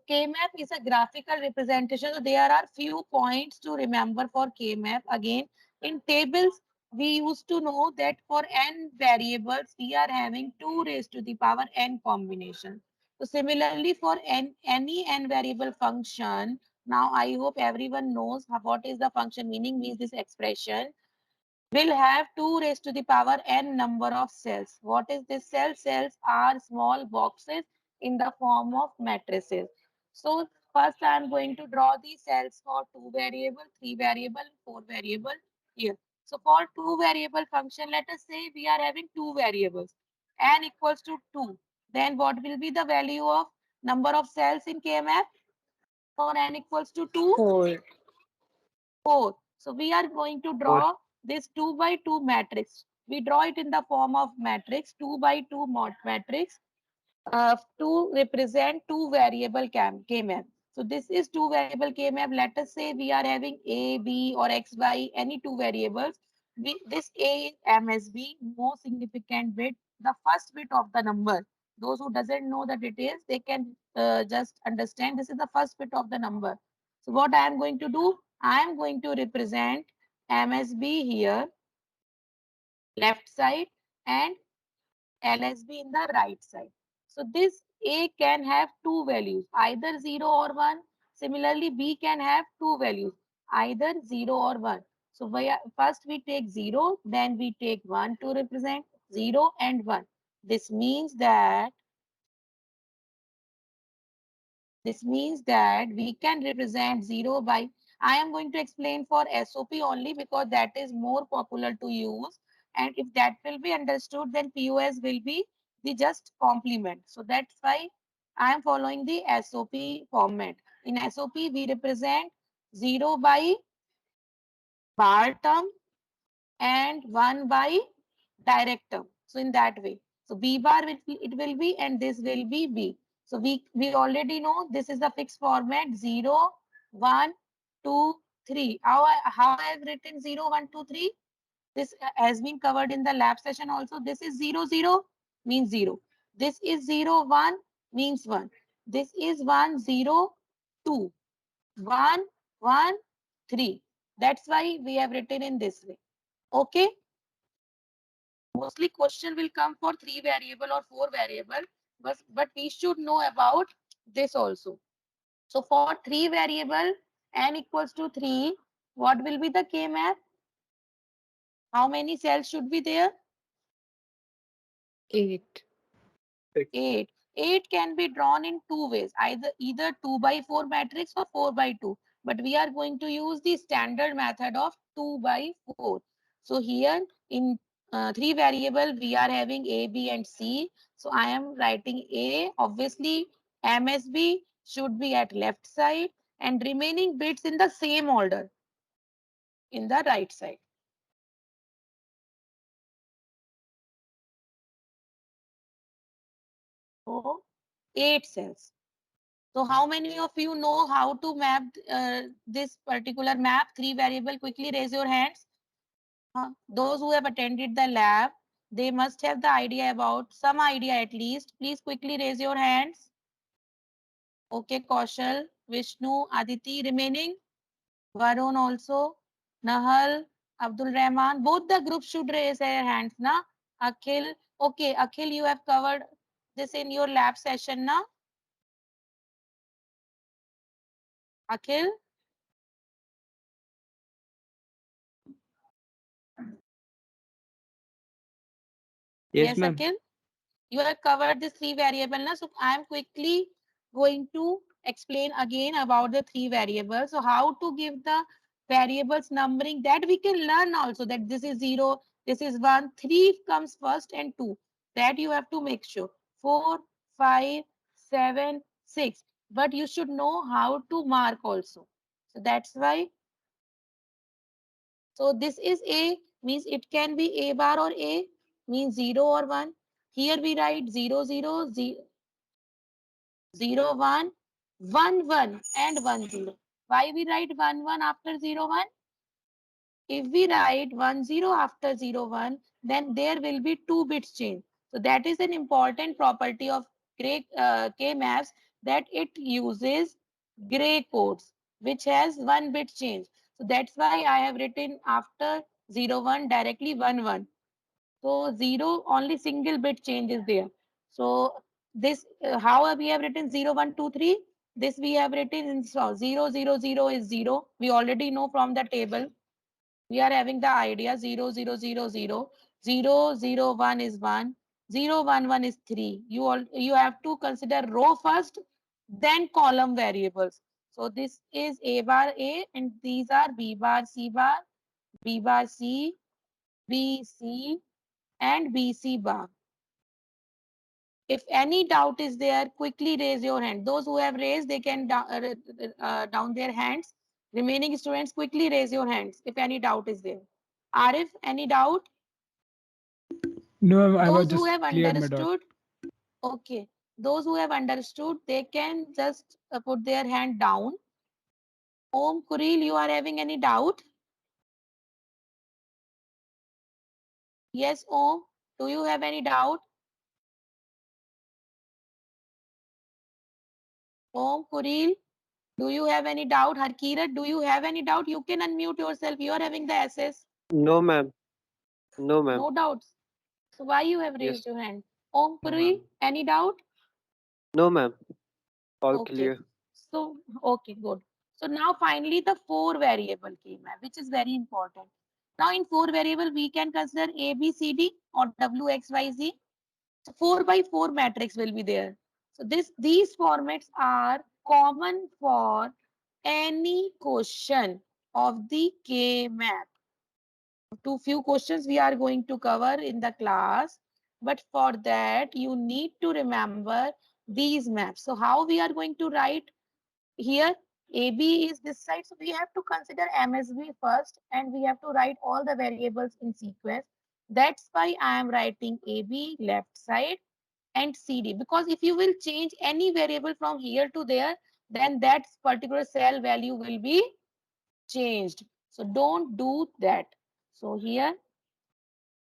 K-map is a graphical representation. So there are few points to remember for K-map. Again, in tables, we used to know that for n variables, we are having 2 raised to the power n combination. So similarly, for any n variable function, now I hope everyone knows what is the function meaning, means this expression will have 2 raised to the power n number of cells. What is this cell? Cells are small boxes in the form of matrices. So first I am going to draw the cells for 2 variable, 3 variable, 4 variable here. So for 2 variable function, let us say we are having 2 variables, n equals to 2. Then what will be the value of number of cells in KMF for n equals to 2? 4. 4. So we are going to Four. draw this 2 by 2 matrix. We draw it in the form of matrix, 2 by 2 matrix to represent two variable K-map. So this is two variable K-map. Let us say we are having A, B or X, Y, any two variables. This A is MSB, most significant bit, the first bit of the number. Those who doesn't know the details, they can just understand this is the first bit of the number. So what I am going to do, I am going to represent MSB here, left side, and LSB in the right side. So this A can have two values, either 0 or 1. Similarly, B can have two values, either 0 or 1. So first we take 0, then we take 1 to represent 0 and 1. This means that we can represent 0 by, I am going to explain for SOP only because that is more popular to use. And if that will be understood, then POS will be the just complement. So that's why I am following the SOP format. In SOP, we represent 0 by bar term and 1 by direct term. So in that way. So B bar it will be and this will be B. So we already know this is the fixed format 0, 1, 2, 3. How I have written 0, 1, 2, 3? This has been covered in the lab session also. This is 0, 0 means 0. This is 0, 1 means 1. This is 1, 0, 2. 1, 1, 3. That's why we have written in this way. Okay. Mostly question will come for 3 variable or 4 variable, but we should know about this also. So for 3 variable n equals to 3, what will be the K map? How many cells should be there? 8. 6. 8. 8 can be drawn in two ways, either 2 by 4 matrix or 4 by 2. But we are going to use the standard method of 2 by 4. So here in 3 variable, we are having A, B and C. So I am writing A. Obviously, MSB should be at left side and remaining bits in the same order in the right side. So 8 cells. So how many of you know how to map this particular map, 3 variable? Quickly raise your hands. Those who have attended the lab, they must have the idea about, some idea at least. Please quickly raise your hands. Okay, Kaushal, Vishnu, Aditi remaining. Varun also. Nahal, Abdul Rahman. Both the groups should raise their hands. Na? Akhil. Okay, Akhil, you have covered this in your lab session. Na? Akhil? Yes, Yes, ma'am. Akhil? You have covered the 3 variable now. So I am quickly going to explain again about the 3 variables. So how to give the variables numbering, that we can learn also, that this is 0, this is 1, 3 comes first and 2. That you have to make sure. 4, 5, 7, 6. But you should know how to mark also. So that's why. So this is A, means it can be A bar or A, means 0 or 1. Here we write 0, 0, 0, 0, 1, 1, 1 and 1, 0. Why we write 1, 1 after 0, 1? If we write 1, 0 after 0, 1, then there will be 2 bits change. So that is an important property of K maps, that it uses gray codes, which has one bit change. So that's why I have written after 01 directly 11. So 0 only single bit change is there. So this how we have written 0123. This we have written in 000 is 0. We already know from the table. We are having the idea 0000 is 1, 011 is 3. You have to consider row first, then column variables. So this is A bar A and these are B bar C bar, B bar C, B C and BC bar. If any doubt is there, quickly raise your hand. Those who have raised, they can down their hands. Remaining students, quickly raise your hands if any doubt is there. Arif, any doubt? No, ma'am, I was Those who just have cleared my doubt. understood, okay. Those who have understood, they can just put their hand down. Om Kuril, you are having any doubt? Yes, Om. Do you have any doubt? Om Kuril, do you have any doubt? Harkirat, do you have any doubt? You can unmute yourself. You are having the SS. No, ma'am. No, ma'am. No doubts. So why you have Yes. raised your hand? Om No, Puri, ma'am. any doubt? No, ma'am. All Okay. clear. So, okay, good. So now finally the four variable came, which is very important. Now in four variable, we can consider A, B, C, D or W, X, Y, Z. So 4 by 4 matrix will be there. So these formats are common for any question of the K map. Too few questions we are going to cover in the class, but for that you need to remember these maps. So how we are going to write here? AB is this side, so we have to consider MSB first and we have to write all the variables in sequence. That's why I am writing AB left side and CD, because if you will change any variable from here to there, then that particular cell value will be changed. So don't do that. So here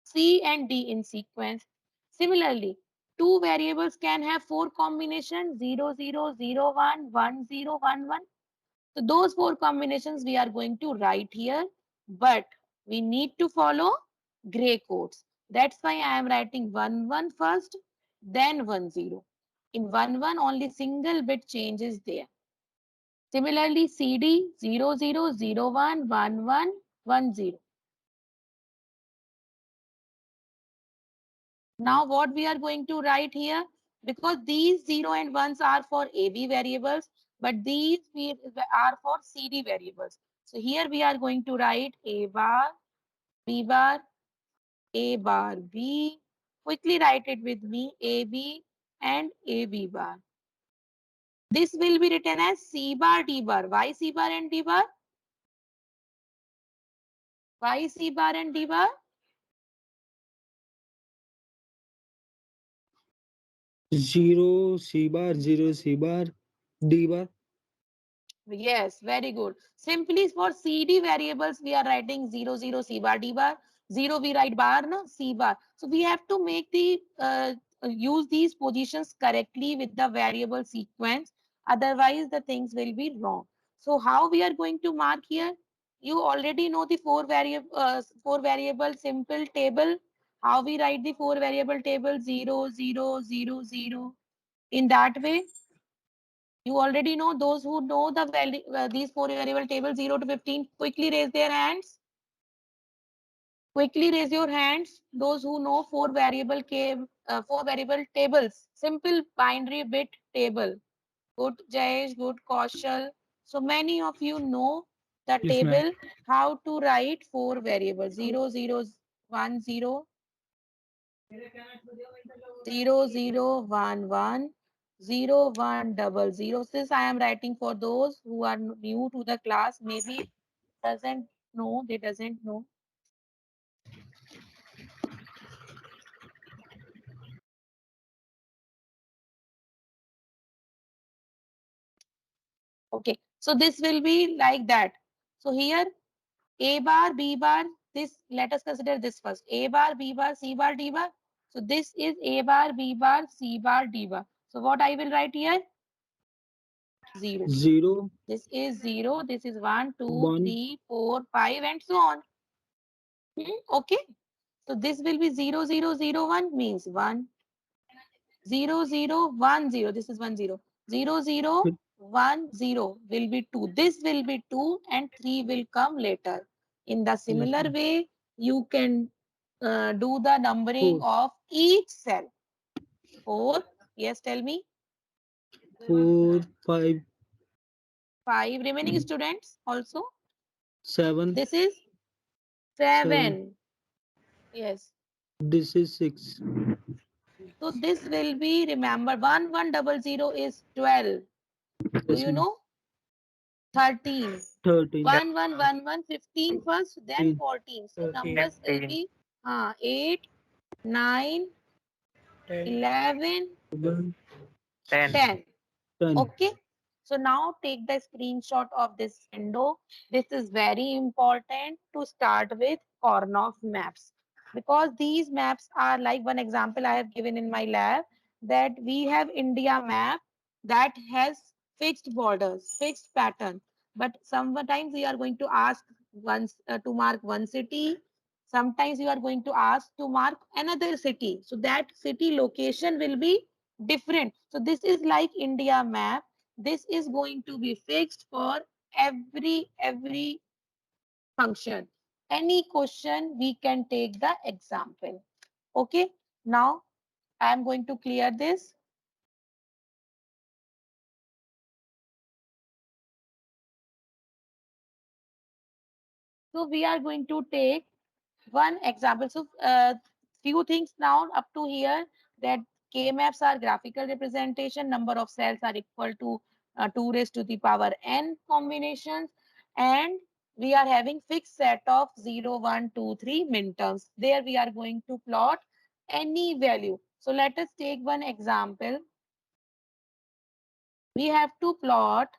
C and D in sequence. Similarly, two variables can have four combinations 0001 1011. So those four combinations we are going to write here, but we need to follow gray codes. That's why I am writing 11 first, then 10. In 11 only single bit change is there. Similarly, CD 00011110. Now what we are going to write here, because these 0 and 1s are for AB variables, but these are for CD variables. So here we are going to write A bar, B bar, A bar B. Quickly write it with me, AB and AB bar. This will be written as C bar D bar. Why C bar and D bar? Why C bar and D bar? Zero C bar, zero C bar, D bar. Yes, very good. Simply for CD variables, we are writing 00 C bar D bar. 0 we write bar, no? C bar. So we have to make the use these positions correctly with the variable sequence. Otherwise, the things will be wrong. So how we are going to mark here? You already know the four variable simple table. How we write the four variable table 0000. In that way, you already know. Those who know the value, these four variable tables 0 to 15, quickly raise their hands. Quickly raise your hands. Those who know four variable tables, simple binary bit table. Good Jayesh, good Kaushal. So many of you know the Yes, ma'am. table how to write four variables 0010, 0011, 0100. This I am writing for those who are new to the class, maybe doesn't know, they doesn't know. Okay, so this will be like that. So here A bar, B bar, this let us consider this first. A bar, B bar, C bar, D bar. So this is A bar, B bar, C bar, D bar. So what I will write here? Zero. 0, This is zero. This is one, two, 1, three, four, five, and so on. Okay. So this will be 0, 0, 0, 1 means 1. 0, 0, 1, 0. This is 1, 0. 0, 0, 1, 0 will be 2. This will be 2 and 3 will come later. In the yes, similar way, you can do the numbering 4, of each cell. 4. Yes, tell me. 4, 5, 5 remaining students also. 7, This is 7. 7. Yes. This is 6. So this will be, remember, 1100 is 12. Do Yes, you ma'am. know? 13. 13, 1111 15 first, then 15, 14. So numbers will 15. be 8, 9, 11, 11, 10. 10. 10. Okay. So now take the screenshot of this window. This is very important to start with Karnaugh maps, because these maps are like one example I have given in my lab, that we have India map that has fixed borders, fixed pattern. But sometimes we are going to ask once to mark one city. Sometimes you are going to ask to mark another city. So that city location will be different. So this is like India map. This is going to be fixed for every function. Any question we can take the example. Okay. Now I am going to clear this. So we are going to take one example. So few things now up to here, that K maps are graphical representation. Number of cells are equal to 2 raised to the power n combinations, and we are having fixed set of 0, 1, 2, 3 minterms. There we are going to plot any value. So let us take one example. We have to plot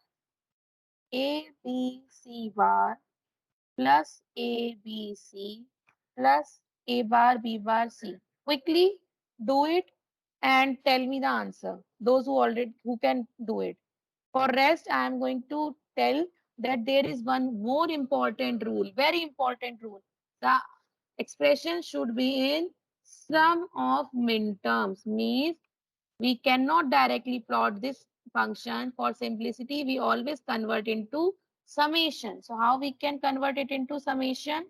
A, B, C bar plus ABC plus A bar B bar C. Quickly do it and tell me the answer. Those who can do it. For rest, I am going to tell that there is one more important rule, very important rule. The expression should be in sum of minterms, means we cannot directly plot this function. For simplicity, we always convert into summation. So how we can convert it into summation?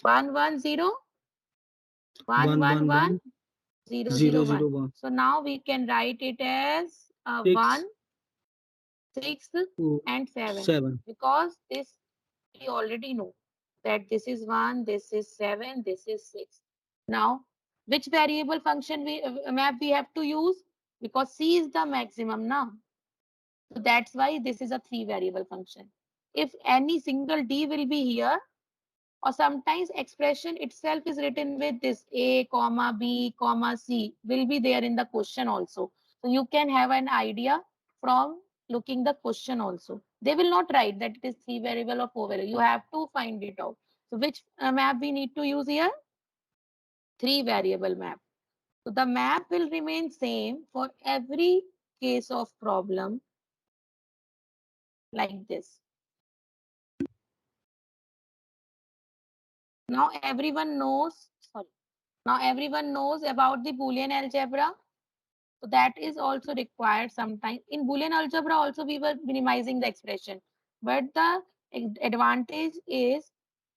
110, 1, 1, 111, 1, 0, 0, 0, 1. 0, 1. So now we can write it as 1, 6, 6, 2, and 7, 7. because this we already know that this is 1, this is 7, this is 6. Now, which variable function map we have to use? Because C is the maximum now. So that's why this is a three variable function. If any single D will be here, or sometimes expression itself is written with this A, comma, B, comma, C will be there in the question also. So you can have an idea from looking the question also. They will not write that it is three variable or four variable. You have to find it out. So which map we need to use here? Three variable map. So the map will remain same for every case of problem like this. Now everyone knows, sorry, now everyone knows about the Boolean algebra. So that is also required sometimes. In Boolean algebra also we were minimizing the expression. But the advantage is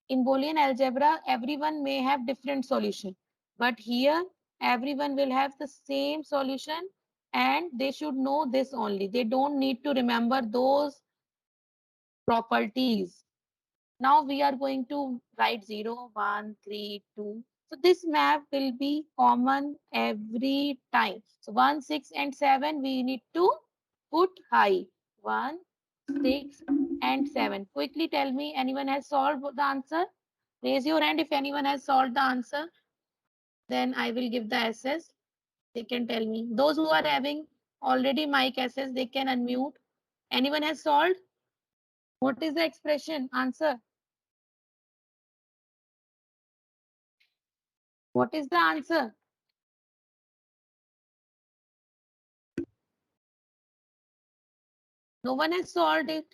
in Boolean algebra, everyone may have different solution. But here, everyone will have the same solution and they should know this only. They don't need to remember those properties. Now we are going to write 0, 1, 3, 2. So this map will be common every time. So 1, 6 and 7 we need to put high. 1, 6 and 7. Quickly tell me, anyone has solved the answer? Raise your hand if anyone has solved the answer. Then I will give the SS. They can tell me. Those who are having already mic SS, they can unmute. Anyone has solved? What is the expression? Answer. What is the answer? No one has solved it.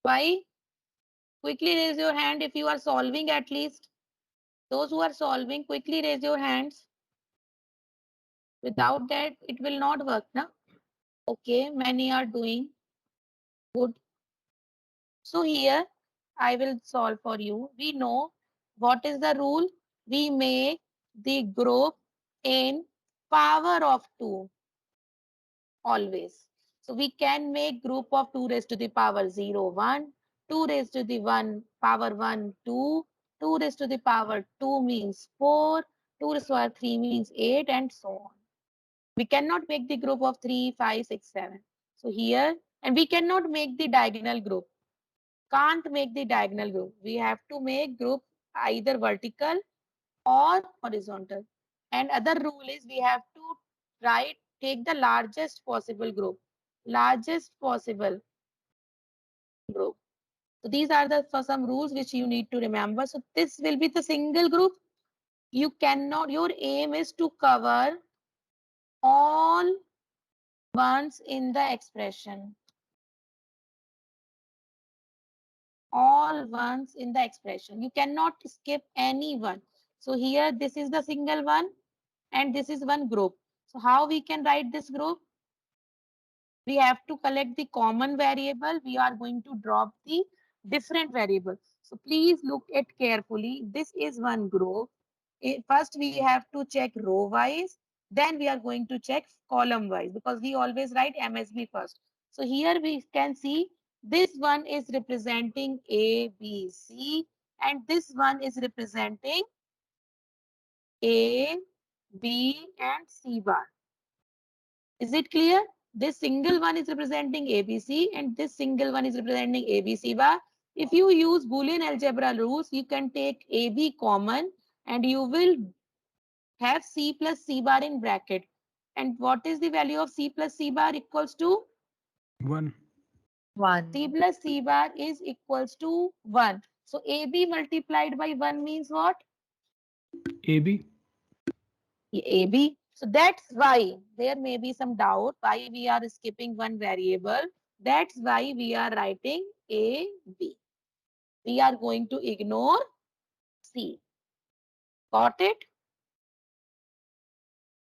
Why? Quickly raise your hand if you are solving at least. Those who are solving, quickly raise your hands. Without that, it will not work, na? Okay, many are doing good. So here, I will solve for you. We know what is the rule. We make the group in power of 2 always. So we can make group of 2 raised to the power 0, 1, 2 raised to the 1 power 1, 2, 2 raised to the power 2 means 4, 2 raised to the power 3 means 8 and so on. We cannot make the group of 3, 5, 6, 7. So here, and we cannot make the diagonal group. Can't make the diagonal group. We have to make group either vertical or horizontal. And other rule is we have to take the largest possible group. Largest possible group. So these are the for some rules which you need to remember. So this will be the single group. You cannot, your aim is to cover all ones in the expression. All ones in the expression. You cannot skip any one. So here this is the single one and this is one group. So how we can write this group? We have to collect the common variable. We are going to drop the different variable. So please look at carefully. This is one group. First we have to check row wise. Then we are going to check column wise because we always write MSB first. So here we can see this one is representing A, B, C and this one is representing A, B and C bar. Is it clear? This single one is representing ABC and this single one is representing ABC bar. If you use Boolean algebra rules, you can take AB common and you will have C plus C bar in bracket. And what is the value of C plus C bar equals to? 1. C 1. plus C bar is equals to 1. So AB multiplied by 1 means what? AB. AB. So that's why there may be some doubt why we are skipping one variable. That's why we are writing AB. We are going to ignore C. Got it?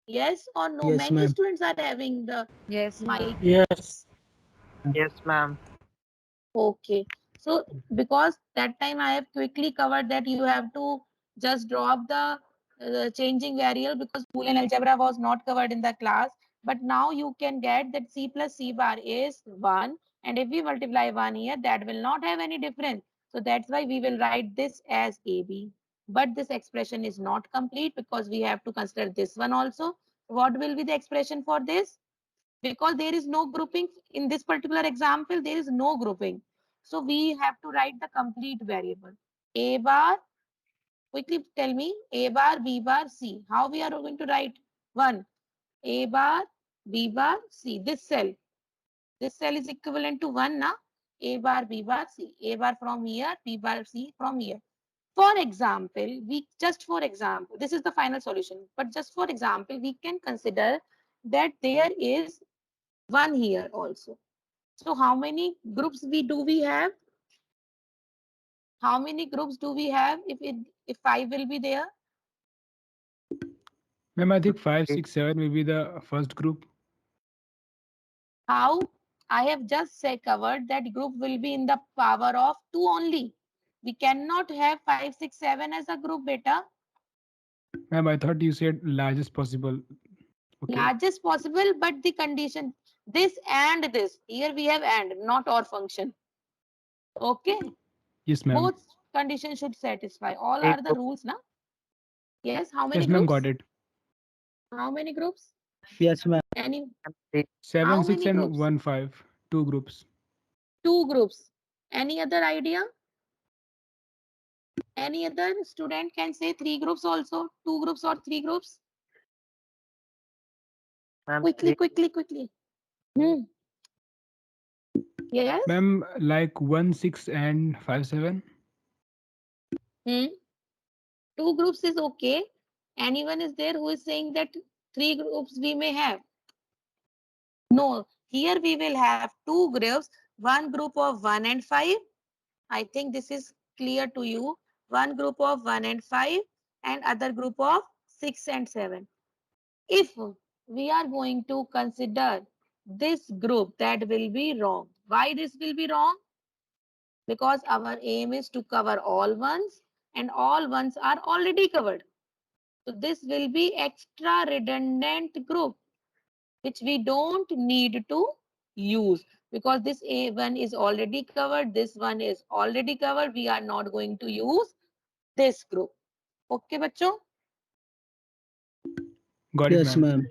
Yes or no? Yes, Many ma'am. students are having the Yes, mic. ma'am. Yes. Yes, ma'am. Okay. So because that time I have quickly covered that you have to just drop the changing variable because Boolean algebra was not covered in the class. But now you can get that C plus C bar is 1. And if we multiply 1 here, that will not have any difference. So that's why we will write this as AB. But this expression is not complete because we have to consider this one also. What will be the expression for this? Because there is no grouping in this particular example, there is no grouping. So we have to write the complete variable. A bar, quickly tell me, A bar, B bar, C. How we are going to write? One, A bar, B bar, C. This cell is equivalent to 1 now. A bar, B bar, C. A bar from here, B bar, C from here. For example, just for example, this is the final solution. But just for example, we can consider that there is 1 here also. So how many groups we have? How many groups do we have if 5 will be there? Ma'am, I think 5, Okay. 6, 7 will be the first group. How? I have just said covered that group will be in the power of 2 only. We cannot have 5, 6, 7 as a group beta. Ma'am, I thought you said largest possible. Okay. Largest possible, but the condition this and this. Here we have and, not or function. Okay. Yes, ma'am. Both conditions should satisfy. All Eight are the group rules now. Yes. How many Yes, ma'am, got groups? it. How many groups? Yes, ma'am. Any? and three. 7, How 6, many and groups? 1, 5. Two groups. 2 groups. Any other idea? Any other student can say 3 groups also, 2 groups or 3 groups? Ma'am, Quickly, three. quickly, quickly. Hmm. Yes. Ma'am, like 1, 6, and 5, 7. Hmm. 2 groups is okay. Anyone is there who is saying that 3 groups we may have? No. Here we will have two groups, one group of 1 and 5. I think this is clear to you. One group of 1 and 5 and other group of 6 and 7. If we are going to consider this group, that will be wrong. Why this will be wrong? Because our aim is to cover all ones and all ones are already covered. So this will be extra redundant group which we don't need to use because this A1 is already covered, this one is already covered. We are not going to use this group. Okay, bachcho? Got it, Yes, ma'am.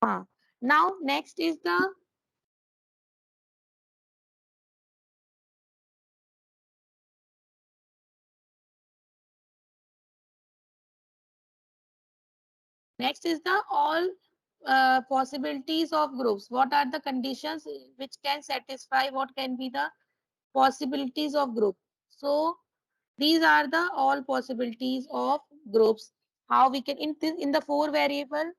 ma'am. Now next is the all possibilities of groups. What are the conditions which can satisfy? What can be the possibilities of group? So these are the all possibilities of groups. How we can in the four variable.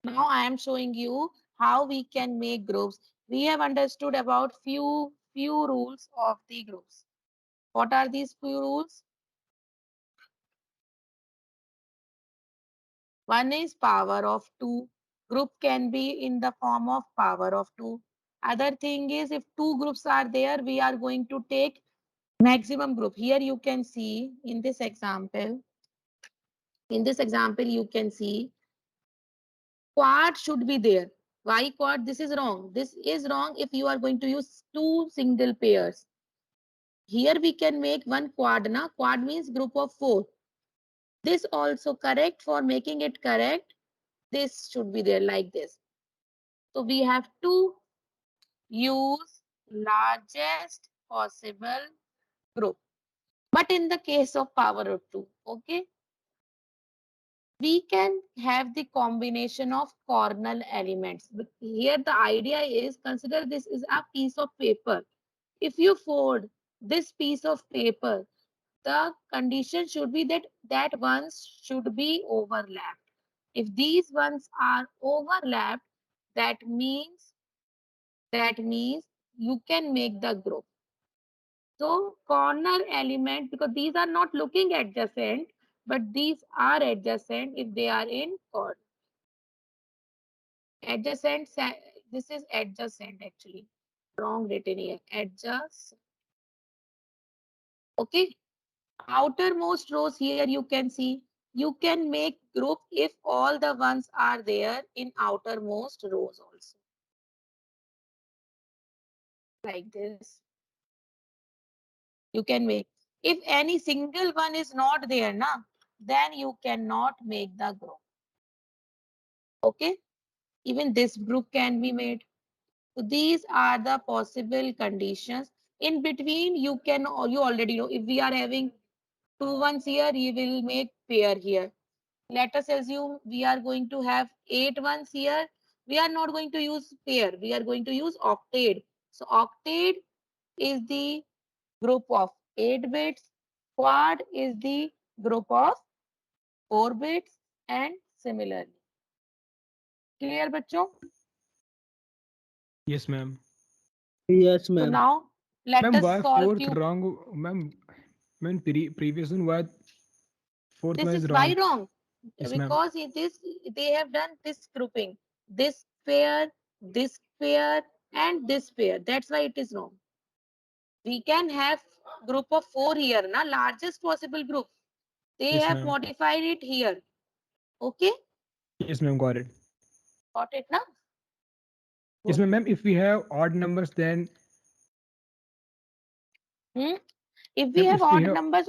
Now I am showing you how we can make groups. We have understood about few rules of the groups. What are these few rules? One is power of 2. Group can be in the form of power of 2. Other thing is if two groups are there, we are going to take maximum group. Here you can see in this example. In this example, you can see quad should be there. Why quad? This is wrong. This is wrong if you are going to use two single pairs. Here we can make one quad. Na? Quad means group of 4. This also correct. For making it correct, this should be there like this. So we have to use largest possible group. But in the case of power of 2, okay, we can have the combination of cornel elements. But here the idea is consider this is a piece of paper. If you fold this piece of paper, the condition should be that ones should be overlapped. If these ones are overlapped, that means you can make the group. So corner element, because these are not looking adjacent, but these are adjacent if they are in chord. Adjacent, this is adjacent actually. Wrong written here. Adjacent. Okay. Outermost rows here you can see. You can make group if all the ones are there in outermost rows also. Like this. You can make. If any single one is not there, na, then you cannot make the group. Okay. Even this group can be made. So these are the possible conditions. In between, you already know if we are having two ones here, you will make pair here. Let us assume we are going to have 8 ones here. We are not going to use pair. We are going to use octade. So octade is the group of 8 bits. Quad is the group of 4 bits and similarly. Clear, bachcho? Yes, ma'am. Yes, So ma'am. now let Ma'am, us why solve fourth few. wrong? Ma'am, ma'am, previous one, why fourth This one is is why wrong? wrong? Yes, ma'am. Because it is they have done this grouping. This pair, and this pair. That's why it is wrong. We can have group of 4 here, na largest possible group. They Yes, have ma'am. modified it here. Okay, Yes, ma'am. Got it. got it now? Yes, Good. ma'am. Ma'am, if we have odd numbers, then Hmm? If we ma'am, have if we odd have numbers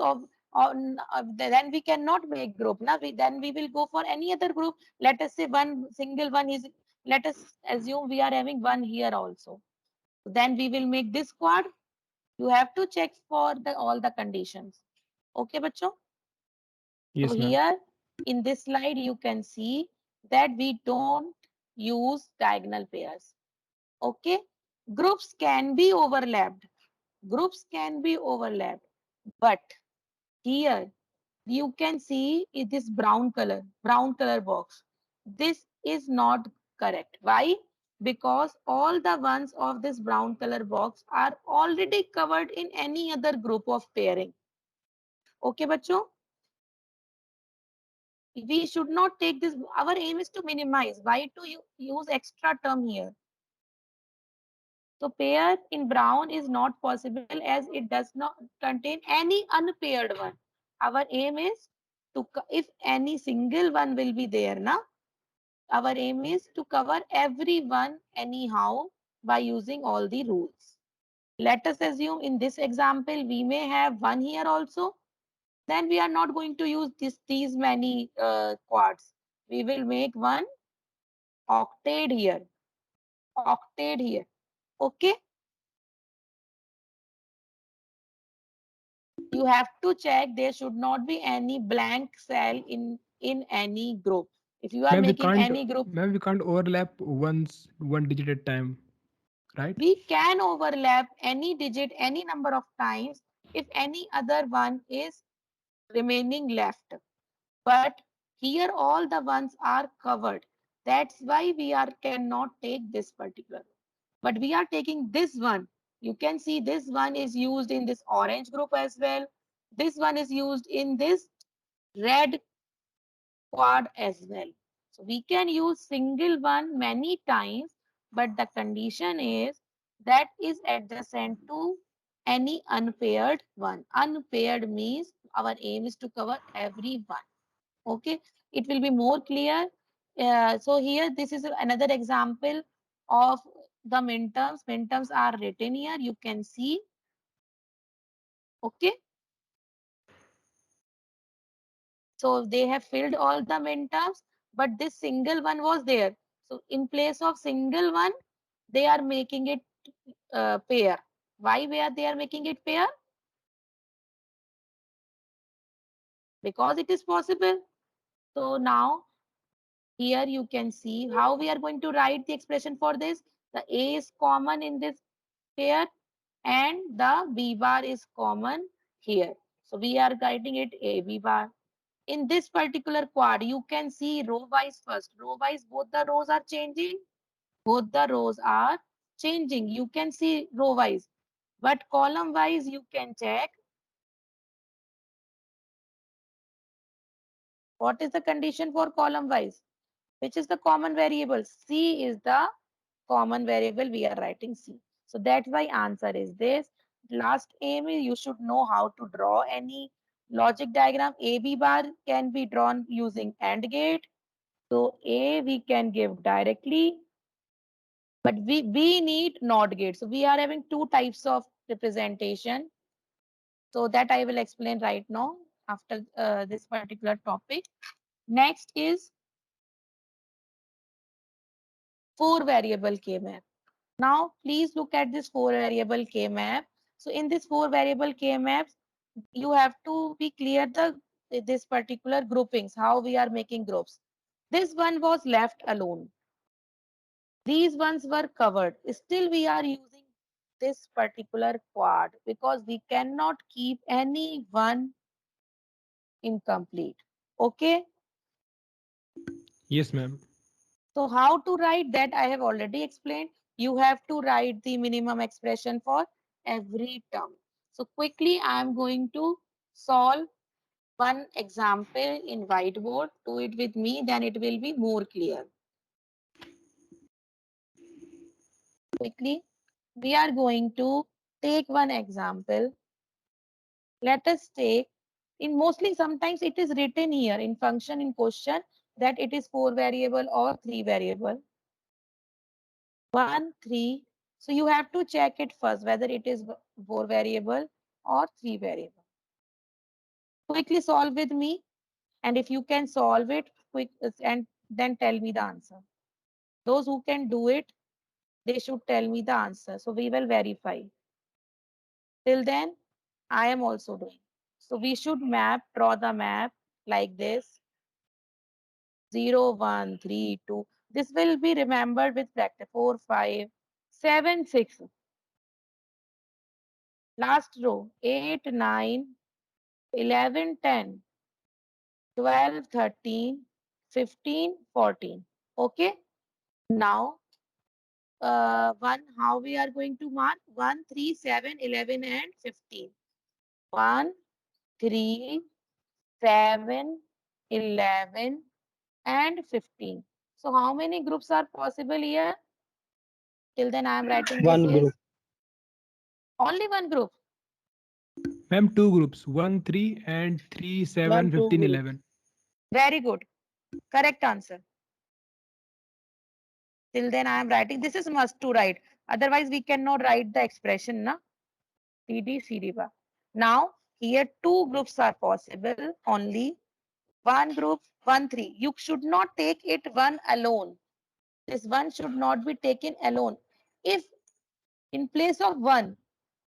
then we cannot make group. Now then we will go for any other group. Let us say one single one is. Let us assume we are having one here also. Then we will make this quad. You have to check for all the conditions. Okay, bacho? So yes, ma'am. here in this slide, you can see that we don't use diagonal pairs. Okay. Groups can be overlapped. Groups can be overlapped. But here You can see this brown color box. This is not correct. Why? Because all the ones of this brown color box are already covered in any other group of pairing. Okay, बच्चों? We should not take this. Our aim is to minimize. Why to use extra term here? So pair in brown is not possible as it does not contain any unpaired one. Our aim is to, if any single one will be there, na, our aim is to cover everyone anyhow by using all the rules. Let us assume in this example we may have one here also. Then we are not going to use these many quads. We will make one octade here. Octade here. Okay. You have to check there should not be any blank cell in any group. If you are making any group, ma'am, we can't overlap one digit at time, right? we can overlap any digit any number of times if any other one is remaining left. But here all the ones are covered. That's why we are cannot take this particular. But we are taking this one. You can see this one is used in this orange group as well. This one is used in this red quad as well. So we can use single one many times, but the condition is that is adjacent to any unpaired one. Unpaired means our aim is to cover every one. Okay, it will be more clear. So here, this is another example of the minterms. Minterms are written here. You can see. Okay, so they have filled all the minterms, but this single one was there. So in place of single one, they are making it pair. Why where they are making it pair? Because it is possible. So now here you can see how we are going to write the expression for this. The A is common in this pair and the B bar is common here. So we are writing it A B bar. In this particular quad, you can see row wise first. Row wise, both the rows are changing. Both the rows are changing. You can see row wise. But column wise, you can check what is the condition for column wise. Which is the common variable? C is the common variable. We are writing C. So that's why answer is this. Last aim is you should know how to draw any logic diagram. AB bar can be drawn using AND gate. So A we can give directly, but we need NOT gate. So we are having two types of representation. So that I will explain right now after this particular topic. Next is four variable K map. Now, please look at this four variable K map. So in this four variable K maps, you have to be clear this particular groupings, how we are making groups. This one was left alone. These ones were covered. Still, we are using this particular quad because we cannot keep any one incomplete. Okay. Yes, ma'am. So how to write that I have already explained. You have to write the minimum expression for every term. So quickly I am going to solve one example in whiteboard. Do it with me, then it will be more clear. Quickly, we are going to take one example. Let us take, in mostly sometimes it is written here in function in question that it is four variable or three variable. 1, 3. So you have to check it first whether it is four variable or three variable. Quickly solve with me, and if you can solve it quick and then tell me the answer. Those who can do it, they should tell me the answer. So we will verify. Till then, I am also doing. So we should draw the map like this. 0, 1, 3, 2. This will be remembered with practice. 4, 5, 7, 6. Last row 8, 9, 11, 10. 12, 13, 15, 14. Okay. Now, how we are going to mark? 1, 3, 7, 11, and 15. 1, 3, 7, 11, and 15. So how many groups are possible here? Till then I am writing this One group. is only one group. Ma'am, two groups, 1, 3 and 3, Ma'am, 7, two 15, group. 11. Very good. Correct answer. Till then I am writing. This is must to write. Otherwise we cannot write the expression, na? CD, CD bar. Now here two groups are possible only. One group, 1, 3. You should not take it one alone. This one should not be taken alone. If in place of 1,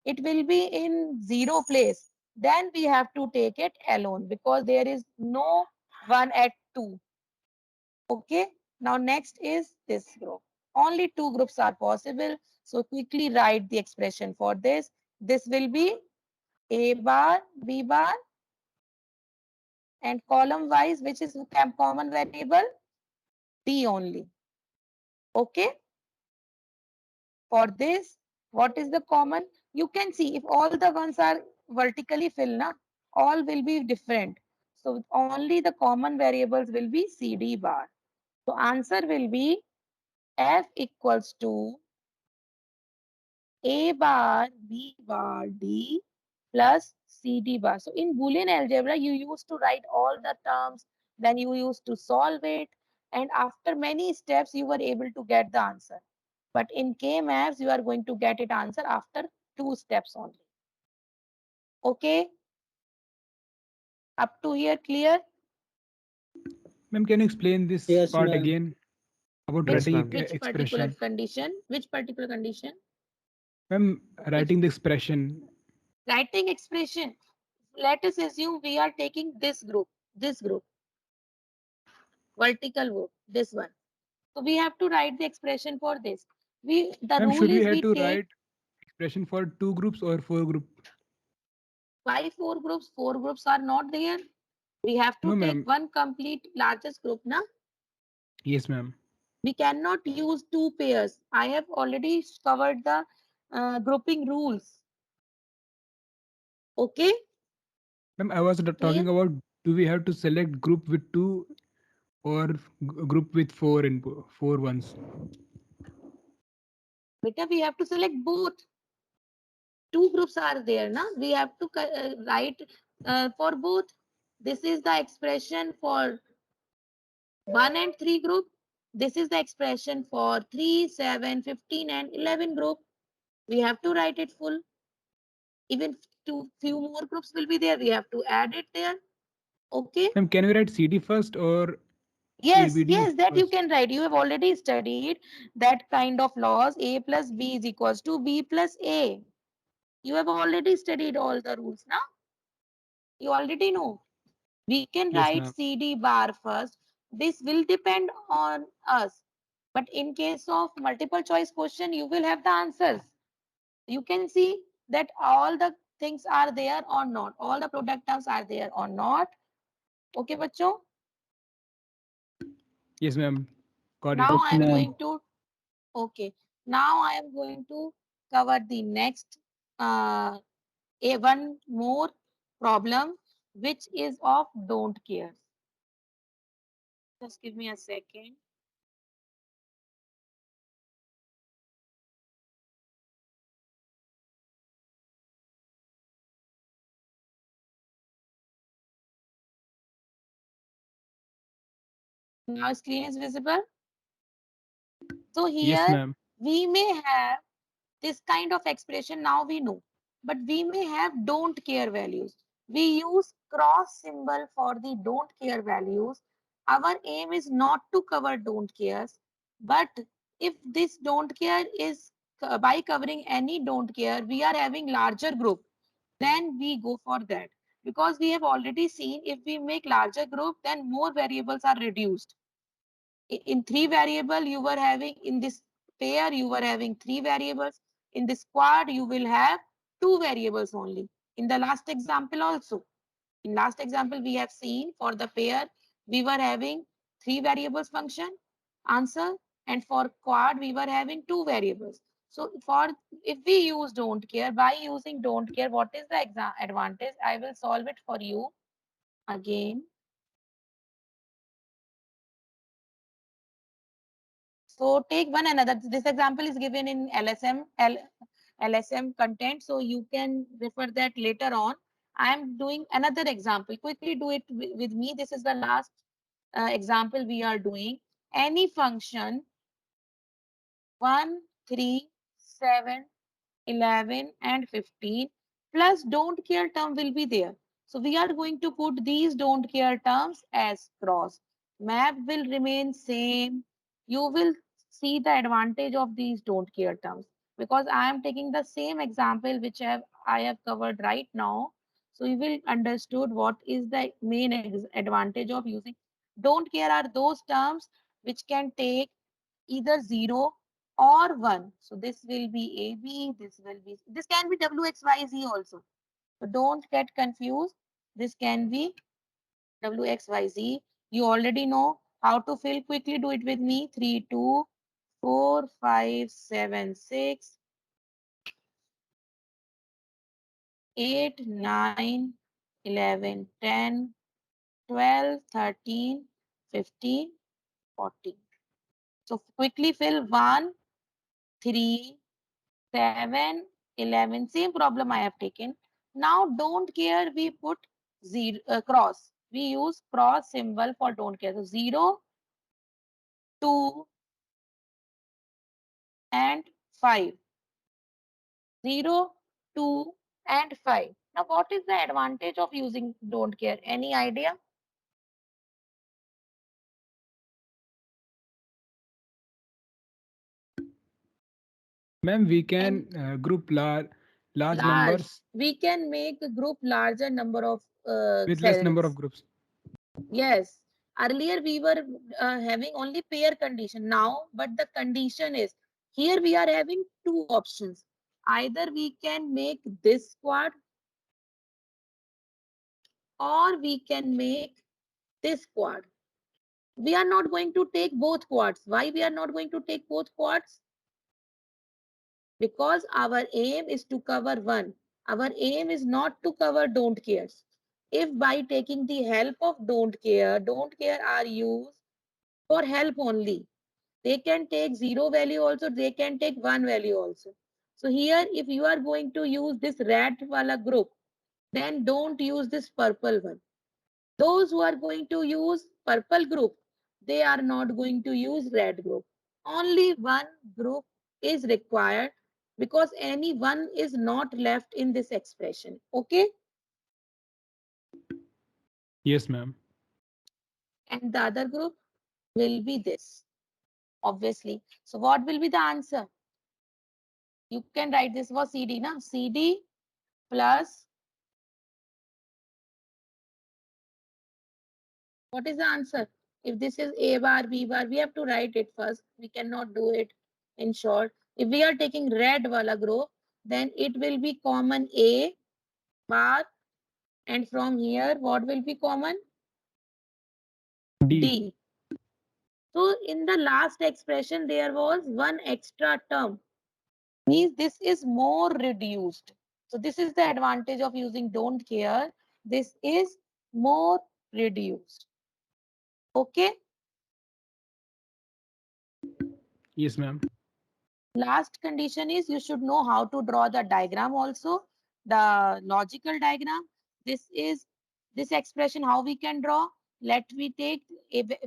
it will be in 0 place, then we have to take it alone because there is no 1 at 2. Okay. Now next is this group. Only two groups are possible. So quickly write the expression for this. This will be A bar, B bar, and column wise, which is common variable? D only. Okay. For this, what is the common? You can see if all the ones are vertically filled, na, all will be different. So only the common variables will be CD bar. So answer will be F equals to A bar, B bar, D plus CD bar. So in Boolean algebra, you used to write all the terms, then you used to solve it, and after many steps, you were able to get the answer. But in K-maths, you are going to get it answer after 2 steps only. Okay, up to here clear? Ma'am, can you explain this Yes, part ma'am. again about Yes, writing ma'am. Which particular expression? condition? Which particular condition? Ma'am, Which writing the expression. writing expression? Let us assume we are taking this group, vertical group, this one. So we have to write the expression for this. The Ma'am, rule should we is have we to take write expression for two groups or four group? why four groups. Four groups are not there. We have to No, take ma'am. one complete largest group. Now Yes, ma'am. we cannot use two pairs. I have already covered the grouping rules. Okay, Ma'am, I was clear? talking about, do we have to select group with two or group with four in four ones? Beta, we have to select both. Two groups are there. Na? We have to write for both. This is the expression for 1 and 3 group. This is the expression for 3, 7, 15, and 11 group. We have to write it full. Even few more groups will be there. We have to add it there. Okay. Ma'am, can we write CD first or Yes, ABD yes, that you first? can write. You have already studied that kind of laws. A plus B is equals to B plus A. You have already studied all the rules now. You already know. We can Yes, write ma'am. CD bar first. This will depend on us. But in case of multiple choice question, you will have the answers. You can see that all the things are there or not. All the product terms are there or not. Okay, bachcho. Yes, ma'am. Got it. Now Yes, I am ma'am. going to, okay. Now I am going to cover the next uh, one more problem, which is of don't care. Just give me a second. Now screen is visible. So Yes, here ma'am. we may have this kind of expression now we know, but we may have don't care values. We use cross symbol for the don't care values. Our aim is not to cover don't cares, but if this don't care is by covering any don't care, we are having larger group, then we go for that. Because we have already seen if we make larger group, then more variables are reduced. In three variable you were having in this pair you were having three variables. In this quad you will have two variables only. In the last example also, In last example, we have seen for the pair, we were having three variables function, answer, and for quad, we were having two variables. So for if we use don't care, by using don't care, what is the advantage? I will solve it for you again. So take one another. This example is given in LSM content, so you can refer that later on. I am doing another example. Quickly do it with me. This is the last example we are doing. Any function 1, 3, 7, 11 and 15 plus don't care term will be there. So we are going to put these don't care terms as cross. Map will remain same. You will see the advantage of these don't care terms because I am taking the same example which I have covered right now. So you will understood what is the main advantage of using don't care are those terms which can take either 0 or 1. So this will be AB, this can be WXYZ also. So don't get confused. This can be WXYZ. You already know how to fill. Quickly do it with me. 3, 2, 4, 5, 7, 6, 8, 9, 11, 10, 12, 13, 15, 14. So quickly fill 1, 3, 7, 11. Same problem I have taken. Now don't care, we put zero cross. We use cross symbol for don't care. So 0, 2 and 5. 0, 2 and 5. Now what is the advantage of using don't care? Any idea? Ma'am, we And can group large large. numbers We can make a group larger number of with less number of cells. groups. Yes, earlier we were having only pair condition now, but the condition is here we are having two options. Either we can make this quad or we can make this quad. We are not going to take both quads. Why we are not going to take both quads? Because our aim is to cover one. Our aim is not to cover don't cares. If by taking the help of don't care are used for help only. They can take zero value also, they can take one value also. So here, if you are going to use this red wala group, then don't use this purple one. Those who are going to use purple group, they are not going to use red group. Only one group is required because any one is not left in this expression. Okay. Yes, ma'am. And the other group will be this, obviously. So what will be the answer? You can write this for CD, na? CD plus what is the answer? If this is A bar, B bar, we have to write it first. We cannot do it in short. If we are taking red wala group, then it will be common A bar. And from here, what will be common? D. D. So in the last expression, there was one extra term. Means this is more reduced. So this is the advantage of using don't care. This is more reduced. Okay. Yes, ma'am. Last condition is you should know how to draw the diagram also, the logical diagram. This is this expression how we can draw. Let me take,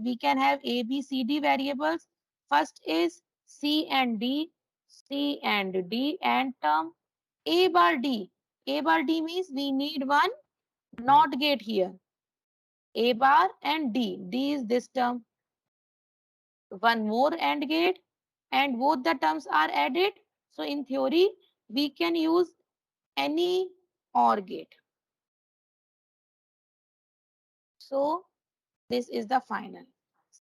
we can have A, B, C, D variables. First is C and D, C and D and term A bar D. A bar D means we need one not gate here. A bar and D. D is this term. One more AND gate and both the terms are added. So in theory, we can use any OR gate. So this is the final.